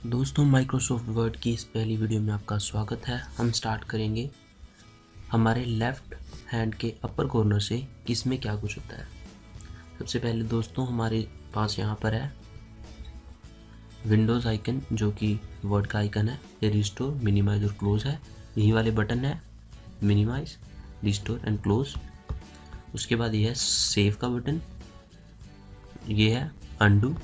दोस्तों, Microsoft word की इस पहली वीडियो में आपका स्वागत है। हम स्टार्ट करेंगे हमारे लेफ़्ट हैंड के अपर कॉर्नर से किस में क्या कुछ होता है। सबसे पहले दोस्तों हमारे पास यहाँ पर है विंडोज़ आइकन, जो कि वर्ड का आइकन है। ये रिस्टोर, मिनिमाइज और क्लोज है। यही वाले बटन है मिनिमाइज, रिस्टोर एंड क्लोज। उसके बाद ये है सेव का बटन, ये है अनडू,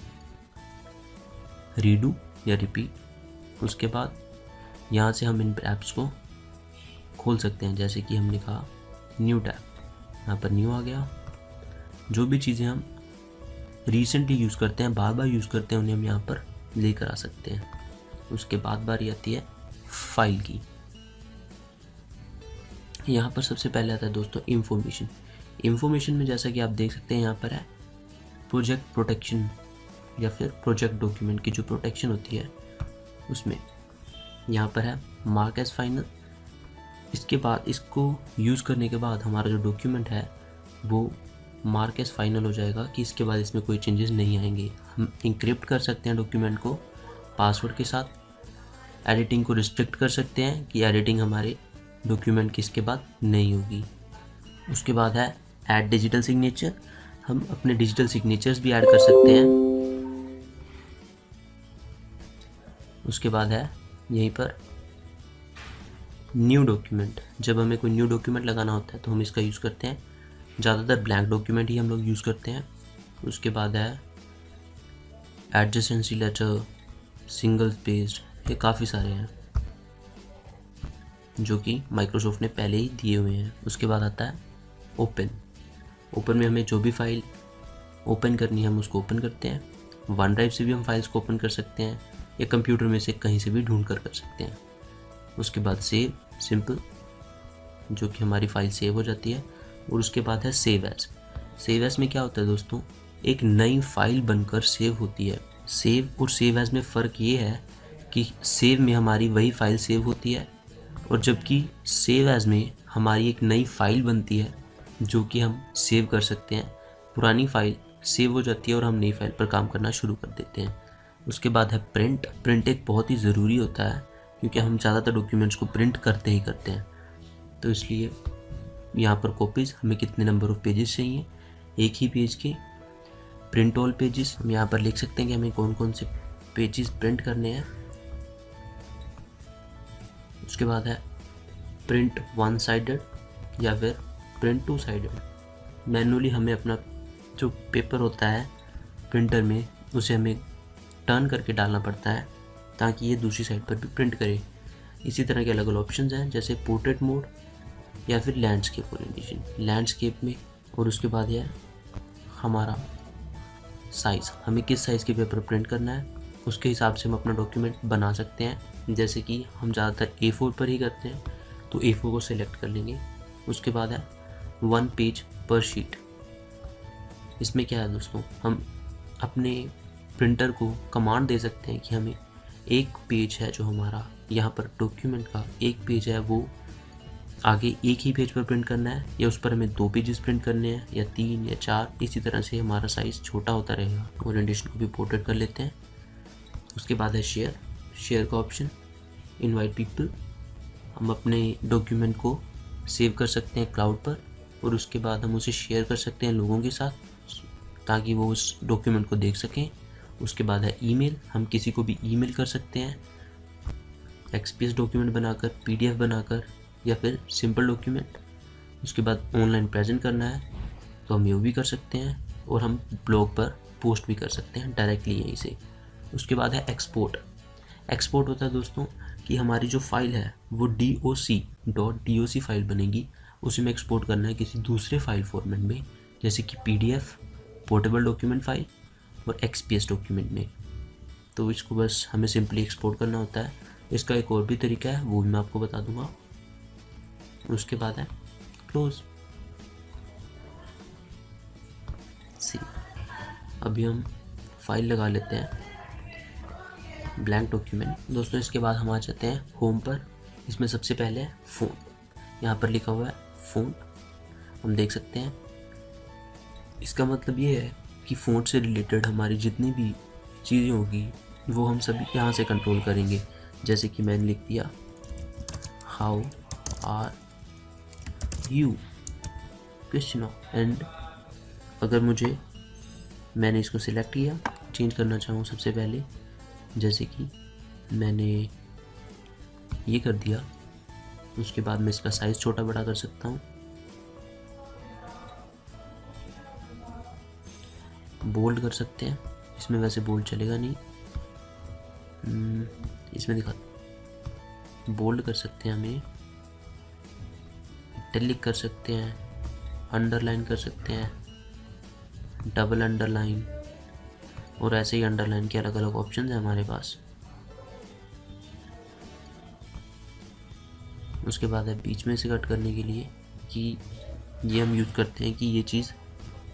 रीडू या रिपीट। उसके बाद यहाँ से हम इन ऐप्स को खोल सकते हैं, जैसे कि हमने कहा न्यू टैब, यहाँ पर न्यू आ गया। जो भी चीज़ें हम रिसेंटली यूज़ करते हैं, बार बार यूज़ करते हैं, उन्हें हम यहाँ पर लेकर आ सकते हैं। उसके बाद बारी आती है फाइल की। यहाँ पर सबसे पहले आता है दोस्तों इंफॉर्मेशन। इंफॉर्मेशन में जैसा कि आप देख सकते हैं यहाँ पर है प्रोजेक्ट प्रोटेक्शन या फिर प्रोजेक्ट डॉक्यूमेंट की जो प्रोटेक्शन होती है उसमें। यहाँ पर है मार्क एज फाइनल। इसके बाद इसको यूज़ करने के बाद हमारा जो डॉक्यूमेंट है वो मार्क एज फाइनल हो जाएगा कि इसके बाद इसमें कोई चेंजेस नहीं आएंगे। हम इंक्रिप्ट कर सकते हैं डॉक्यूमेंट को पासवर्ड के साथ। एडिटिंग को रिस्ट्रिक्ट कर सकते हैं कि एडिटिंग हमारे डॉक्यूमेंट की इसके बाद नहीं होगी। उसके बाद है ऐड डिजिटल सिग्नेचर। हम अपने डिजिटल सिग्नेचर्स भी ऐड कर सकते हैं। उसके बाद है यहीं पर न्यू डॉक्यूमेंट। जब हमें कोई न्यू डॉक्यूमेंट लगाना होता है तो हम इसका यूज़ करते हैं। ज़्यादातर ब्लैंक डॉक्यूमेंट ही हम लोग यूज़ करते हैं। उसके बाद है एडजेसेंसी लेटर, सिंगल पेज, ये काफ़ी सारे हैं जो कि माइक्रोसॉफ्ट ने पहले ही दिए हुए हैं। उसके बाद आता है ओपन। ओपन में हमें जो भी फाइल ओपन करनी है हम उसको ओपन करते हैं। वन ड्राइव से भी हम फाइल्स को ओपन कर सकते हैं या कंप्यूटर में से कहीं से भी ढूंढ कर सकते हैं। उसके बाद सेव, सिंपल, जो कि हमारी फाइल सेव हो जाती है। और उसके बाद है सेव एज। सेव एज में क्या होता है दोस्तों, एक नई फाइल बनकर सेव होती है। सेव और सेव एज में फ़र्क ये है कि सेव में हमारी वही फाइल सेव होती है और जबकि सेव एज में हमारी एक नई फाइल बनती है जो कि हम सेव कर सकते हैं। पुरानी फाइल सेव हो जाती है और हम नई फाइल पर काम करना शुरू कर देते हैं। उसके बाद है प्रिंट। प्रिंट एक बहुत ही ज़रूरी होता है क्योंकि हम ज़्यादातर डॉक्यूमेंट्स को प्रिंट करते ही करते हैं, तो इसलिए यहाँ पर कॉपीज़ हमें कितने नंबर ऑफ पेजेस चाहिए, एक ही पेज के। प्रिंट ऑल पेजेस, हम यहाँ पर लिख सकते हैं कि हमें कौन कौन से पेजेस प्रिंट करने हैं। उसके बाद है प्रिंट वन साइडेड या फिर प्रिंट टू साइडेड। मैनुअली हमें अपना जो पेपर होता है प्रिंटर में उसे हमें टर्न करके डालना पड़ता है ताकि ये दूसरी साइड पर भी प्रिंट करे। इसी तरह के अलग अलग ऑप्शंस हैं, जैसे पोर्ट्रेट मोड या फिर लैंडस्केप ओरिएंटेशन। लैंडस्केप में और उसके बाद है हमारा साइज़, हमें किस साइज़ के पेपर प्रिंट करना है उसके हिसाब से हम अपना डॉक्यूमेंट बना सकते हैं। जैसे कि हम ज़्यादातर A4 पर ही करते हैं तो A4 को सिलेक्ट कर लेंगे। उसके बाद है वन पेज पर शीट। इसमें क्या है दोस्तों, हम अपने प्रिंटर को कमांड दे सकते हैं कि हमें एक पेज है जो हमारा यहाँ पर डॉक्यूमेंट का एक पेज है वो आगे एक ही पेज पर प्रिंट करना है, या उस पर हमें 2 पेजेस प्रिंट करने हैं या 3 या 4। इसी तरह से हमारा साइज़ छोटा होता रहेगा। ओरिएंटेशन को भी पोर्ट्रेट कर लेते हैं। उसके बाद है शेयर। शेयर का ऑप्शन, इनवाइट पीपल। हम अपने डॉक्यूमेंट को सेव कर सकते हैं क्लाउड पर और उसके बाद हम उसे शेयर कर सकते हैं लोगों के साथ ताकि वो उस डॉक्यूमेंट को देख सकें। उसके बाद है ईमेल। हम किसी को भी ईमेल कर सकते हैं, एक्सपीएस डॉक्यूमेंट बनाकर, PDF बनाकर या फिर सिंपल डॉक्यूमेंट। उसके बाद ऑनलाइन प्रेजेंट करना है तो हम ये भी कर सकते हैं और हम ब्लॉग पर पोस्ट भी कर सकते हैं डायरेक्टली यहीं से। उसके बाद है एक्सपोर्ट। एक्सपोर्ट होता है दोस्तों कि हमारी जो फाइल है वो doc फाइल बनेगी, उसे में एक्सपोर्ट करना है किसी दूसरे फाइल फॉर्मेट में, जैसे कि PDF, पोर्टेबल डॉक्यूमेंट फाइल और XPS डॉक्यूमेंट में। तो इसको बस हमें सिंपली एक्सपोर्ट करना होता है। इसका एक और भी तरीका है, वो भी मैं आपको बता दूंगा। उसके बाद है क्लोज। सी, अभी हम फाइल लगा लेते हैं ब्लैंक डॉक्यूमेंट। दोस्तों इसके बाद हम आ जाते हैं होम पर। इसमें सबसे पहले है फ़ोन। यहाँ पर लिखा हुआ है फ़ोन, हम देख सकते हैं। इसका मतलब ये है कि फ़ोन से रिलेटेड हमारी जितनी भी चीज़ें होगी वो हम सभी यहाँ से कंट्रोल करेंगे। जैसे कि मैंने लिख दिया how are you question, and अगर मैंने इसको सिलेक्ट किया, चेंज करना चाहूँ सबसे पहले, जैसे कि मैंने ये कर दिया, उसके बाद मैं इसका साइज़ छोटा बड़ा कर सकता हूँ, बोल्ड कर सकते हैं। इसमें वैसे बोल्ड चलेगा नहीं, इसमें दिखा, बोल्ड कर सकते हैं, हमें इटैलिक कर सकते हैं, अंडरलाइन कर सकते हैं, डबल अंडरलाइन, और ऐसे ही अंडरलाइन के अलग अलग ऑप्शन हैं हमारे पास। उसके बाद है बीच में से कट करने के लिए, कि ये हम यूज़ करते हैं कि ये चीज़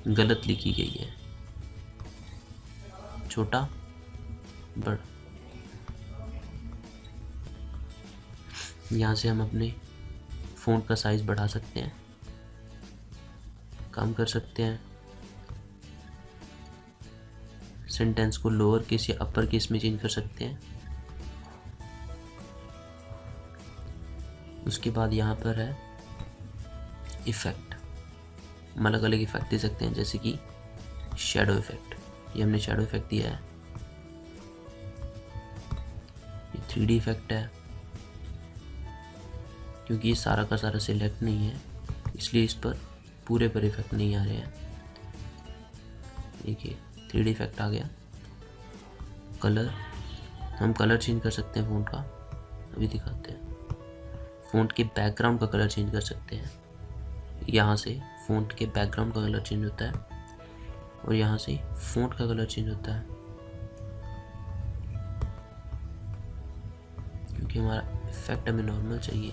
गलत लिखी गई है, छोटा बड़ा। यहाँ से हम अपने फ़ॉन्ट का साइज़ बढ़ा सकते हैं, कम कर सकते हैं, सेंटेंस को लोअर केस या अपर केस में चेंज कर सकते हैं। उसके बाद यहाँ पर है इफ़ेक्ट, हम अलग अलग इफ़ेक्ट दे सकते हैं, जैसे कि शैडो इफ़ेक्ट, ये हमने शैडो इफ़ेक्ट दिया है। ये 3D इफ़ेक्ट है, क्योंकि ये सारा का सारा सिलेक्ट नहीं है, इसलिए इस पर पूरे पर इफ़ेक्ट नहीं आ रहे हैं। देखिए 3D इफ़ेक्ट आ गया। कलर, हम कलर चेंज कर सकते हैं फ़ॉन्ट का, अभी दिखाते हैं। फ़ॉन्ट के बैकग्राउंड का कलर चेंज कर सकते हैं, यहाँ से फ़ॉन्ट के बैकग्राउंड का कलर चेंज होता है, और यहाँ से फ़ॉन्ट का कलर चेंज होता है, क्योंकि हमारा इफेक्ट हमें नॉर्मल चाहिए।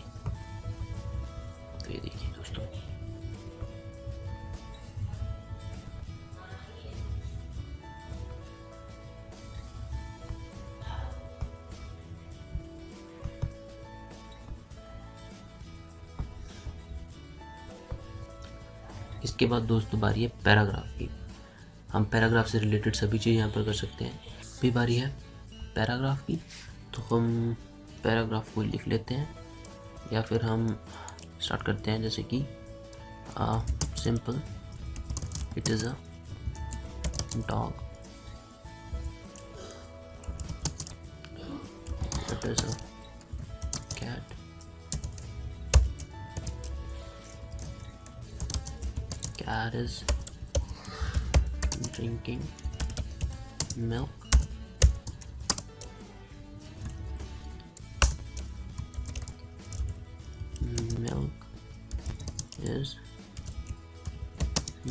तो ये देखिए दोस्तों, इसके बाद दोस्तों बारी है पैराग्राफ की। हम पैराग्राफ से रिलेटेड सभी चीज़ यहाँ पर कर सकते हैं। भी बारी है पैराग्राफ की, तो हम पैराग्राफ को लिख लेते हैं, या फिर हम स्टार्ट करते हैं, जैसे कि simple, it is a dog, it is a cat, cat is drinking milk, milk is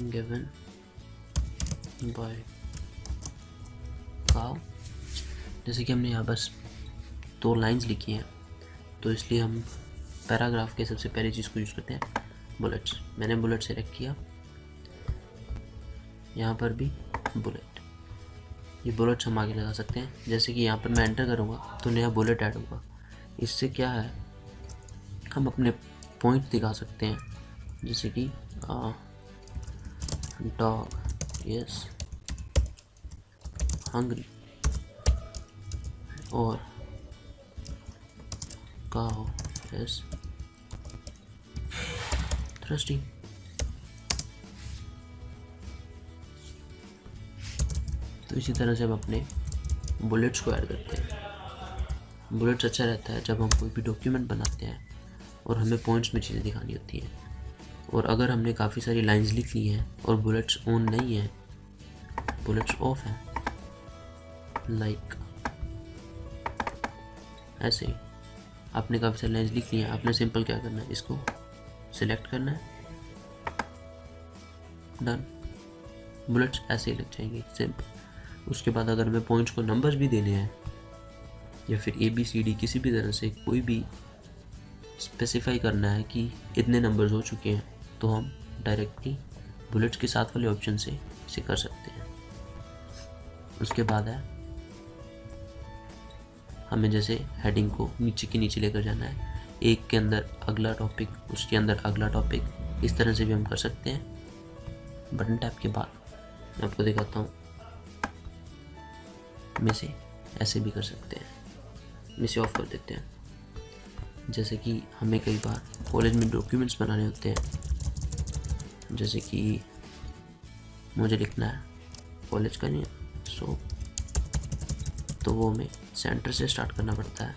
given by cow। जैसे कि हमने यहाँ बस 2 लाइंस लिखी हैं, तो इसलिए हम पैराग्राफ के सबसे पहली चीज़ को यूज़ करते हैं, बुलेट्स। मैंने बुलेट सेलेक्ट किया, यहाँ पर भी बुलेट, ये बुलेट्स हम आगे लगा सकते हैं। जैसे कि यहाँ पर मैं एंटर करूँगा तो नया बुलेट ऐड होगा। इससे क्या है, हम अपने पॉइंट दिखा सकते हैं, जैसे कि डॉग इज हंग्री, और काउ इज थर्स्टी। तो इसी तरह से हम अपने बुलेट्स को ऐड करते हैं। बुलेट्स अच्छा रहता है जब हम कोई भी डॉक्यूमेंट बनाते हैं और हमें पॉइंट्स में चीज़ें दिखानी होती हैं, और अगर हमने काफ़ी सारी लाइंस लिख ली हैं और बुलेट्स ऑन नहीं है, बुलेट्स ऑफ हैं, लाइक ऐसे ही आपने काफ़ी सारी लाइंस लिख ली हैं, आपने सिंपल क्या करना है, इसको सिलेक्ट करना है, डन, बुलेट्स ऐसे ही लग जाएंगे, सिंपल। उसके बाद अगर हमें पॉइंट्स को नंबर्स भी देने हैं, या फिर ABCD किसी भी तरह से कोई भी स्पेसिफाई करना है कि इतने नंबर्स हो चुके हैं, तो हम डायरेक्टली बुलेट्स के साथ वाले ऑप्शन से इसे कर सकते हैं। उसके बाद है हमें जैसे हेडिंग को नीचे के नीचे लेकर जाना है, एक के अंदर अगला टॉपिक, उसके अंदर अगला टॉपिक, इस तरह से भी हम कर सकते हैं। बटन टैप के बाद मैं आपको दिखाता हूँ, मैं से ऐसे भी कर सकते हैं। इसे ऑफ कर देते हैं। जैसे कि हमें कई बार कॉलेज में डॉक्यूमेंट्स बनाने होते हैं, जैसे कि मुझे लिखना है कॉलेज का नहीं, तो वो हमें सेंटर से स्टार्ट करना पड़ता है।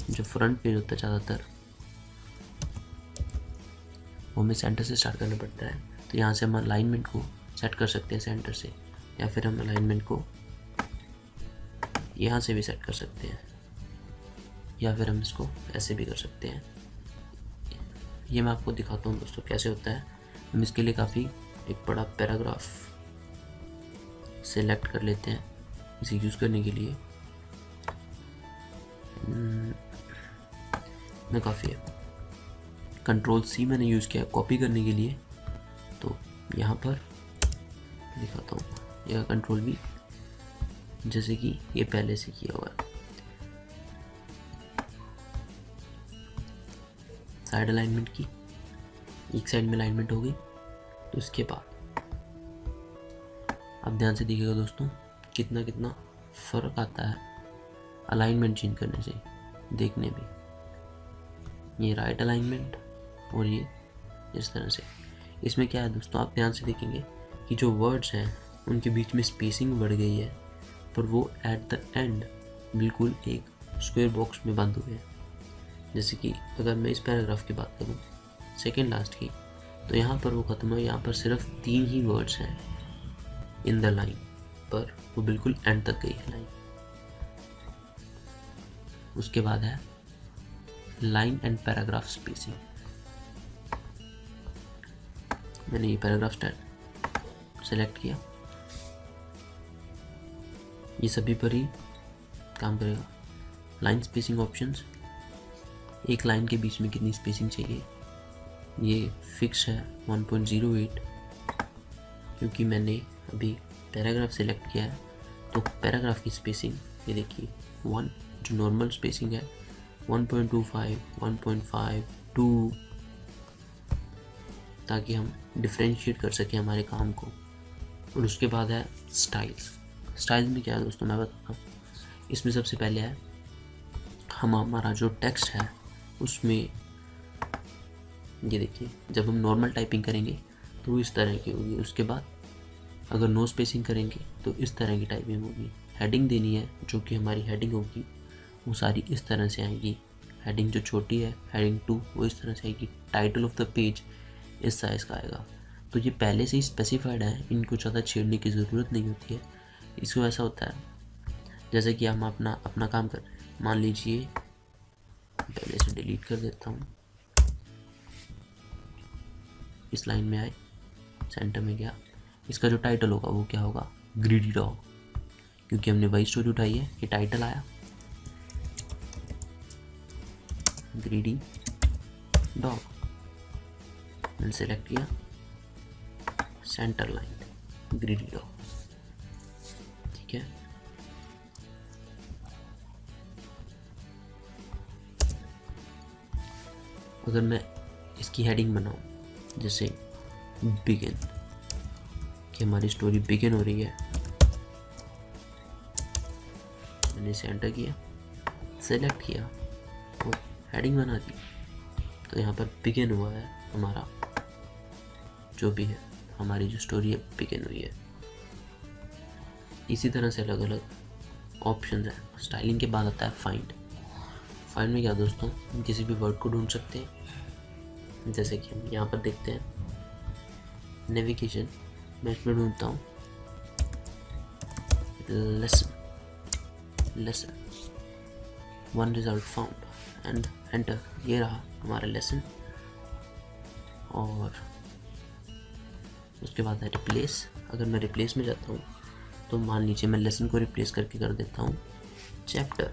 जो फ्रंट पेज होता है ज़्यादातर वो हमें सेंटर से स्टार्ट करना पड़ता है। तो यहाँ से हम अलाइनमेंट को सेट कर सकते हैं सेंटर से, या फिर हम अलाइनमेंट को यहाँ से भी सेट कर सकते हैं, या फिर हम इसको ऐसे भी कर सकते हैं। ये मैं आपको दिखाता हूँ दोस्तों कैसे होता है। हम इसके लिए काफ़ी एक बड़ा पैराग्राफ सेलेक्ट कर लेते हैं इसे यूज़ करने के लिए। मैं काफ़ी है Ctrl+C मैंने यूज़ किया कॉपी करने के लिए। तो यहाँ पर दिखाता हूँ, यह Ctrl+V, जैसे कि ये पहले से किया हुआ है। साइड अलाइनमेंट की, एक साइड में अलाइनमेंट हो गई। तो इसके बाद आप ध्यान से देखिएगा दोस्तों, कितना कितना फ़र्क आता है अलाइनमेंट चेंज करने से देखने में। ये राइट अलाइनमेंट और ये इस तरह से। इसमें क्या है दोस्तों, आप ध्यान से देखेंगे कि जो वर्ड्स हैं उनके बीच में स्पेसिंग बढ़ गई है, पर वो एट द एंड बिल्कुल एक स्क्वायर बॉक्स में बंद हुए हैं। जैसे कि अगर मैं इस पैराग्राफ की बात करूँ सेकेंड लास्ट की, तो यहाँ पर वो ख़त्म है, यहाँ पर सिर्फ 3 ही वर्ड्स हैं इन द लाइन, पर वो बिल्कुल एंड तक गई है लाइन। उसके बाद है लाइन एंड पैराग्राफ स्पेसिंग। मैंने ये पैराग्राफ स्टाइल सेलेक्ट किया, ये सभी पर ही काम करेगा। लाइन स्पेसिंग ऑप्शंस, एक लाइन के बीच में कितनी स्पेसिंग चाहिए, ये फिक्स है 1.08, क्योंकि मैंने अभी पैराग्राफ सेलेक्ट किया है। तो पैराग्राफ की स्पेसिंग ये देखिए 1, जो नॉर्मल स्पेसिंग है 1.25, 1.5, 2, ताकि हम डिफ्रेंशिएट कर सकें हमारे काम को। और उसके बाद है स्टाइल्स। स्टाइल्स में क्या है दोस्तों मैं बताता हूँ। इसमें सबसे पहले है हमारा जो टेक्स्ट है उसमें, ये देखिए जब हम नॉर्मल टाइपिंग करेंगे तो वो इस तरह की होगी। उसके बाद अगर नो स्पेसिंग करेंगे तो इस तरह की टाइपिंग होगी। हेडिंग देनी है, जो कि हमारी हेडिंग होगी वो सारी इस तरह से आएगी। हेडिंग जो छोटी है हेडिंग 2 वो इस तरह से आएगी। टाइटल ऑफ द पेज इस साइज़ का आएगा। तो ये पहले से ही स्पेसिफाइड है, इनको ज़्यादा छेड़ने की ज़रूरत नहीं होती है। इसको ऐसा होता है जैसे कि हम अपना काम कर रहे हैं। मान लीजिए पहले से डिलीट कर देता हूँ, इस लाइन में आए, सेंटर में गया। इसका जो टाइटल होगा वो क्या होगा, ग्रीडी डॉग, क्योंकि हमने वही स्टोरी उठाई है। ये टाइटल आया ग्रीडी डॉग, मैंने सेलेक्ट किया सेंटर लाइन ग्रीडी डॉग, ठीक है। अगर मैं इसकी हेडिंग बनाऊं जैसे बिगिन, कि हमारी स्टोरी बिगिन हो रही है, मैंने इसे एंटर किया, सेलेक्ट किया और हेडिंग बना दी, तो यहाँ पर बिगिन हुआ है हमारा जो भी है, हमारी जो स्टोरी है बिगिन हुई है। इसी तरह से अलग अलग ऑप्शन है। स्टाइलिंग के बाद आता है फाइंड। फाइंड में क्या दोस्तों, हम किसी भी वर्ड को ढूंढ सकते हैं। जैसे कि हम यहाँ पर देखते हैं नेविगेशन, मैं इसमें ढूंढता हूँ lesson 1 result found and enter. ये रहा हमारा लेसन। और उसके बाद है रिप्लेस। अगर मैं रिप्लेस में जाता हूँ तो मान लीजिए मैं लेसन को रिप्लेस करके कर देता हूँ chapter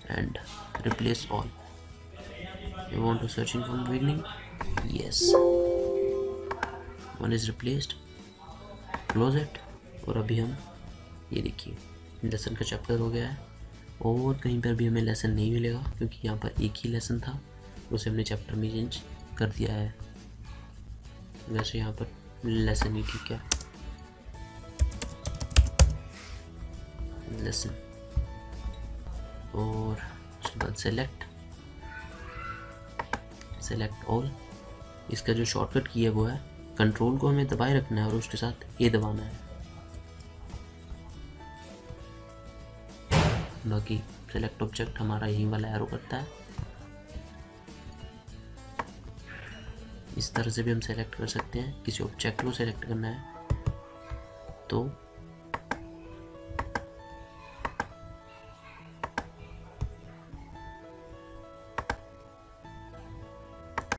and replace all. You want to searching from the beginning? Yes. One is replaced. Close it. और अभी हम ये देखिए लेसन का चैप्टर हो गया है, और कहीं पर भी हमें लेसन नहीं मिलेगा क्योंकि यहाँ पर एक ही लेसन था, उसे हमने चैप्टर में चेंज कर दिया है। वैसे यहाँ पर लेसन ही ठीक है, लेसन, और उसके बाद सेलेक्ट ऑल। इसका जो शॉर्टकट की है वो है कंट्रोल को हमें दबाए रखना है और उसके साथ ए दबाना है। बाकी सेलेक्ट ऑब्जेक्ट हमारा यही वाला एरो करता है। इस तरह से भी हम सेलेक्ट कर सकते हैं। किसी ऑब्जेक्ट को सेलेक्ट करना है तो